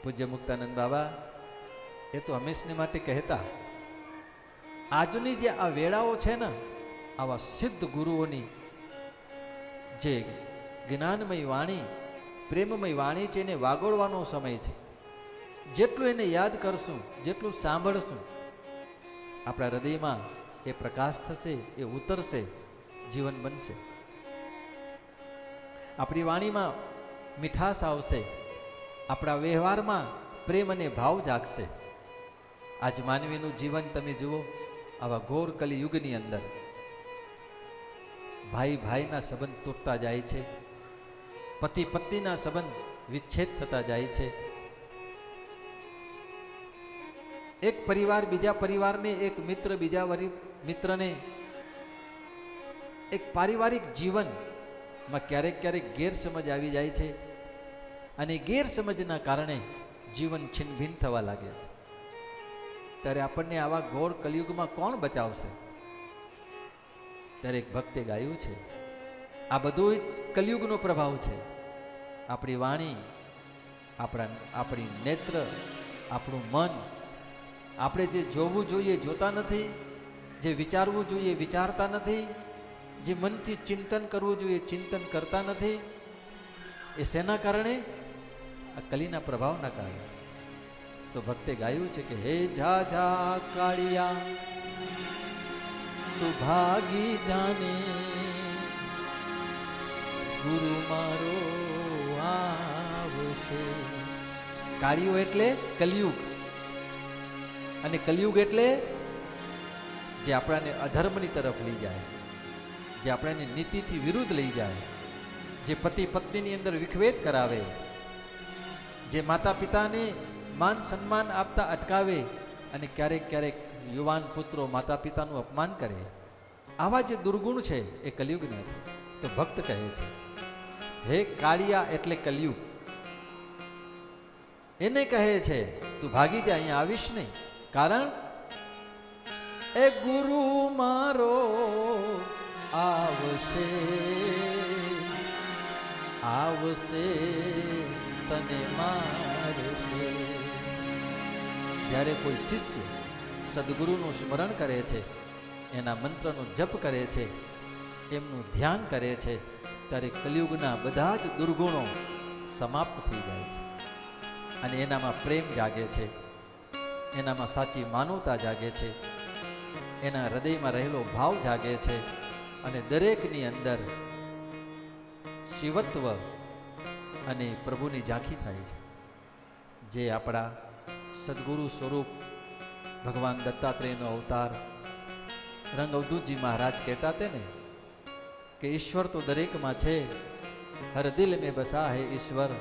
પૂજ્ય મુક્તાનંદ બાબા એ તો હંમેશને માટે કહેતા, આજની જે આ વેળાઓ છે ને, આવા સિદ્ધ ગુરુઓની જે જ્ઞાનમય વાણી, પ્રેમમય વાણી છે, એને વાગોળવાનો સમય છે. જેટલું એને યાદ કરશું, જેટલું સાંભળશું, આપણા હૃદયમાં એ પ્રકાશ થશે, એ ઉતરશે, જીવન બનશે. આપણી વાણીમાં મીઠાશ આવશે, આપણા વ્યવહારમાં પ્રેમ અને ભાવ જાગશે. આજ માનવીનું જીવન તમે જુઓ, આવા ઘોર કલિયુગની અંદર ભાઈ ભાઈના સંબંધ તૂટતા જાય છે, પતિ પત્નીના સંબંધ વિચ્છેદ થતા જાય છે. એક પરિવાર બીજા પરિવારને, એક મિત્ર બીજા મિત્રને, એક પારિવારિક જીવનમાં ક્યારેક ક્યારેક ગેરસમજ આવી જાય છે, અને ગેરસમજના કારણે જીવન છિન્નભિન્ન થવા લાગે છે. ત્યારે આપણને આવા ઘોર કલિયુગમાં કોણ બચાવશે? ત્યારે એક ભક્તે ગાયું છે, આ બધું કલિયુગનો પ્રભાવ છે. આપણી વાણી, આપણી નેત્ર, આપણું મન, આપણે જે જોવું જોઈએ જોતા નથી, જે વિચારવું જોઈએ વિચારતા નથી, જે મનથી ચિંતન કરવું જોઈએ ચિંતન કરતા નથી. એ શેના કારણે? આ કલીના પ્રભાવના કારણે. તો ભક્તે ગાયું છે કે હે જા જા કાળિયા તું ભાગી જાને, ગુરુ મારો આવશે. કાળિયો એટલે કલિયુગ, અને કલિયુગ એટલે જે આપણાને અધર્મની તરફ લઈ જાય, જે આપણને નીતિથી વિરુદ્ધ લઈ જાય, જે પતિ પત્નીની અંદર વિખવેદ કરાવે, જે માતા પિતાને માન સન્માન આપતા અટકાવે, અને ક્યારેક ક્યારેક યુવાન પુત્રો માતા પિતાનું અપમાન કરે. આવા જે દુર્ગુણ છે એ કલિયુગના છે. તો ભક્ત કહે છે હે કાળિયા એટલે કલિયુગ, એને કહે છે તું ભાગી જા, અહીંયા આવીશ નહીં. કારણ એ ગુરુ મારો આવશે, આવશે તને મારશે. જ્યારે કોઈ શિષ્ય સદગુરુનું સ્મરણ કરે છે, એના મંત્રનો જપ કરે છે, એમનું ધ્યાન કરે છે, ત્યારે કલિયુગના બધા જ દુર્ગુણો સમાપ્ત થઈ જાય છે, અને એનામાં પ્રેમ જાગે છે, એનામાં સાચી માનવતા જાગે છે, એના હૃદયમાં રહેલો ભાવ જાગે છે, અને દરેકની અંદર શિવત્વ અને પ્રભુની ઝાંખી થાય છે. જે આપણા સદગુરુ સ્વરૂપ ભગવાન દત્તાત્રેયનો અવતાર રંગ અવધૂતજી મહારાજ કહેતા તે ને કે ઈશ્વર તો દરેકમાં છે, હર દિલ મેં બસા હે ઈશ્વર.